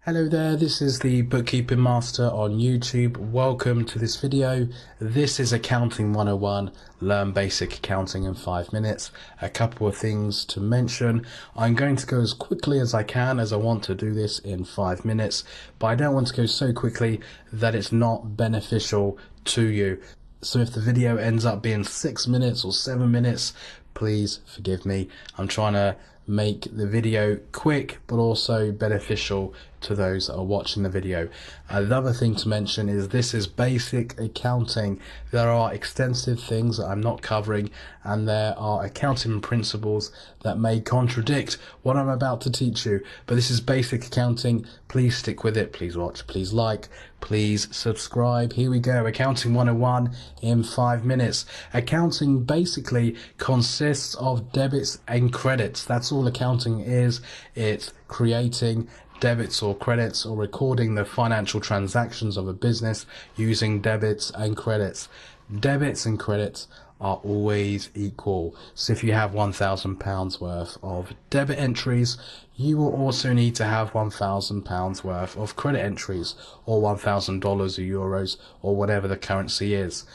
Hello there, this is the Bookkeeping Master on YouTube. Welcome to this video. This is Accounting 101, learn basic accounting in 5 minutes. A couple of things to mention. I'm going to go as quickly as I can as I want to do this in 5 minutes, but I don't want to go so quickly that it's not beneficial to you. So if the video ends up being 6 minutes or 7 minutes, please forgive me. I'm trying to make the video quick but also beneficial to those that are watching the video. Another thing to mention is this is basic accounting. There are extensive things that I'm not covering, and there are accounting principles that may contradict what I'm about to teach you, but this is basic accounting. Please stick with it, please watch, please like, please subscribe. Here we go, Accounting 101 in 5 minutes. Accounting basically consists of debits and credits. That's all accounting is. It's creating debits or credits, or recording the financial transactions of a business using debits and credits. Debits and credits are always equal. So if you have £1,000 worth of debit entries, you will also need to have £1,000 worth of credit entries, or $1,000 or euros, or whatever the currency is.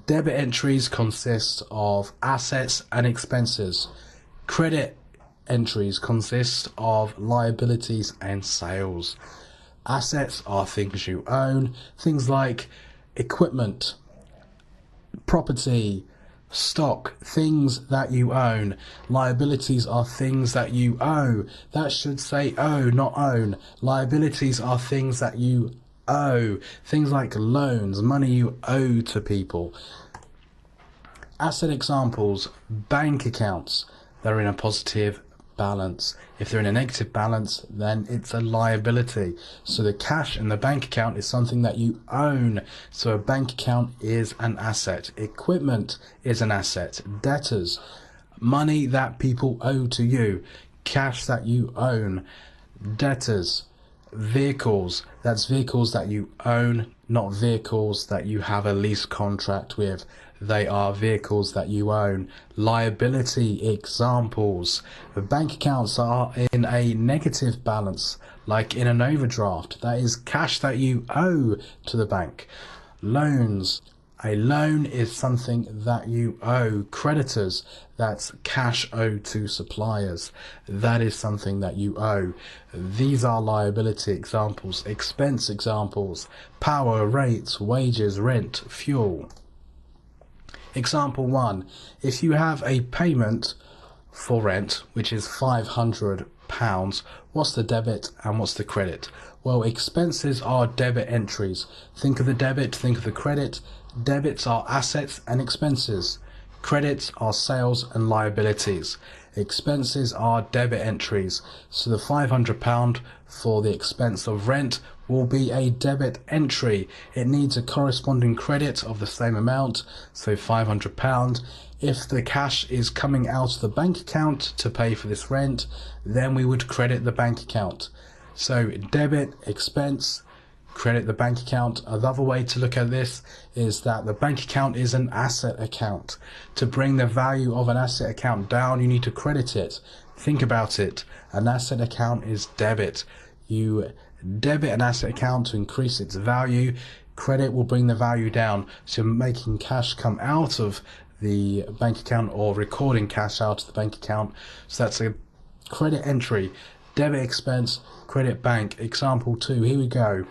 Debit entries consist of assets and expenses. Credit entries consist of liabilities and sales. Assets are things you own, things like equipment, property, stock, things that you own. Liabilities are things that you owe. That should say owe, not own. Liabilities are things that you owe, things like loans, money you owe to people. Asset examples: bank accounts, they're in a positive balance. If they're in a negative balance, then it's a liability. So the cash in the bank account is something that you own. So a bank account is an asset. Equipment is an asset. Debtors, money that people owe to you. Cash that you own. Debtors. Vehicles, that's vehicles that you own, not vehicles that you have a lease contract with. They are vehicles that you own. Liability examples: the bank accounts are in a negative balance, like in an overdraft. That is cash that you owe to the bank. Loans, a loan is something that you owe. Creditors, that's cash owed to suppliers. That is something that you owe. These are liability examples. Expense examples: power, rates, wages, rent, fuel. Example 1. If you have a payment for rent, which is £500, what's the debit and what's the credit? Well, expenses are debit entries. Think of the debit, think of the credit. Debits are assets and expenses. Credits are sales and liabilities. Expenses are debit entries. So the £500 for the expense of rent will be a debit entry. It needs a corresponding credit of the same amount, so £500. If the cash is coming out of the bank account to pay for this rent, then we would credit the bank account. So debit, expense, credit the bank account. Another way to look at this is that the bank account is an asset account. To bring the value of an asset account down, you need to credit it. Think about it. An asset account is debit. You debit an asset account to increase its value. Credit will bring the value down. So you're making cash come out of the bank account, or recording cash out of the bank account. So that's a credit entry. Debit, expense, credit, bank. Example 2, here we go.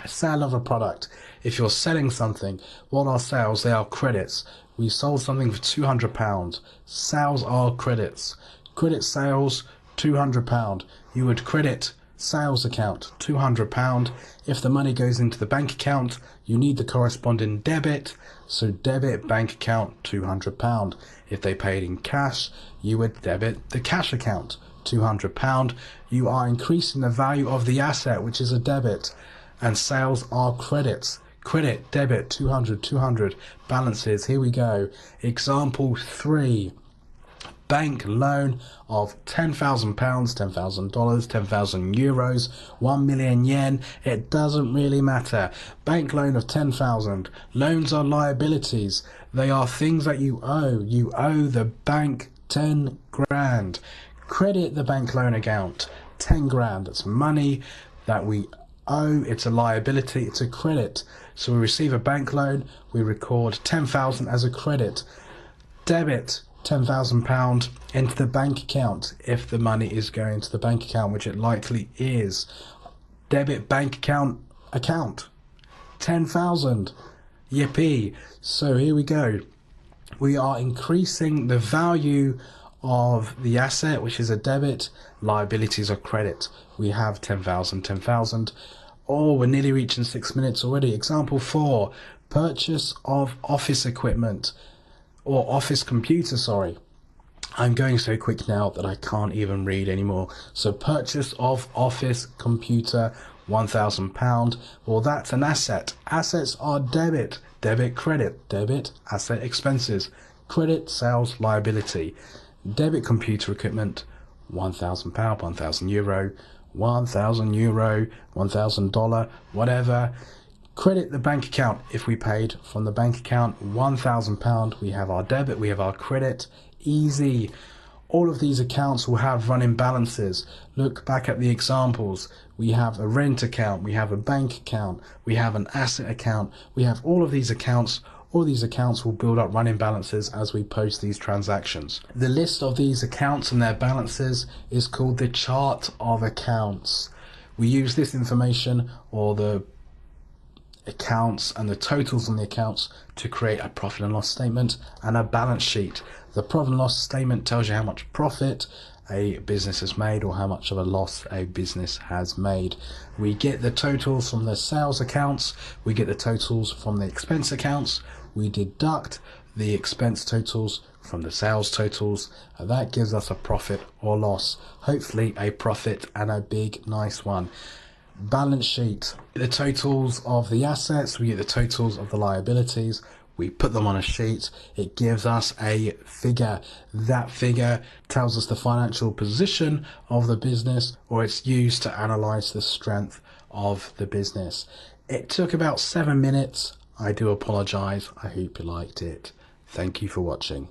Sale of a product. If you're selling something, what are sales? They are credits. We sold something for £200. Sales are credits. Credit sales, £200. You would credit sales account, £200. If the money goes into the bank account, you need the corresponding debit. So debit bank account, £200. If they paid in cash, you would debit the cash account, £200. You are increasing the value of the asset, which is a debit. And sales are credits. Credit, debit, 200, 200. Balances, here we go. Example 3. Bank loan of £10,000, $10,000, 10,000 euros, 1 million yen. It doesn't really matter. Bank loan of 10,000. Loans are liabilities. They are things that you owe. You owe the bank 10 grand. Credit the bank loan account, 10 grand. That's money that we owe. It's a liability, it's a credit. So we receive a bank loan, we record 10,000 as a credit. Debit £10,000 into the bank account if the money is going to the bank account, which it likely is. Debit bank account 10,000. Yippee. So here we go. We are increasing the value of the asset, which is a debit. Liabilities are credit. We have 10,000. Oh, we're nearly reaching 6 minutes already. Example 4, purchase of office equipment or office computer, sorry. I'm going so quick now that I can't even read anymore. So purchase of office computer, £1,000. Well, that's an asset. Assets are debit, credit, debit, asset, expenses, credit, sales, liability. Debit computer equipment, £1,000, €1,000, €1,000, $1,000, whatever. Credit the bank account if we paid from the bank account, £1,000. We have our debit, we have our credit. Easy. All of these accounts will have running balances. Look back at the examples. We have a rent account, we have a bank account, we have an asset account. We have all of these accounts. All these accounts will build up running balances as we post these transactions. The list of these accounts and their balances is called the chart of accounts. We use this information, or the accounts and the totals on the accounts, to create a profit and loss statement and a balance sheet. The profit and loss statement tells you how much profit a business has made or how much of a loss a business has made. We get the totals from the sales accounts, we get the totals from the expense accounts, we deduct the expense totals from the sales totals, and that gives us a profit or loss, hopefully a profit, and a big nice one. Balance sheet, the totals of the assets, we get the totals of the liabilities, we put them on a sheet, it gives us a figure. That figure tells us the financial position of the business, or it's used to analyze the strength of the business. It took about 7 minutes. I do apologize. I hope you liked it. Thank you for watching.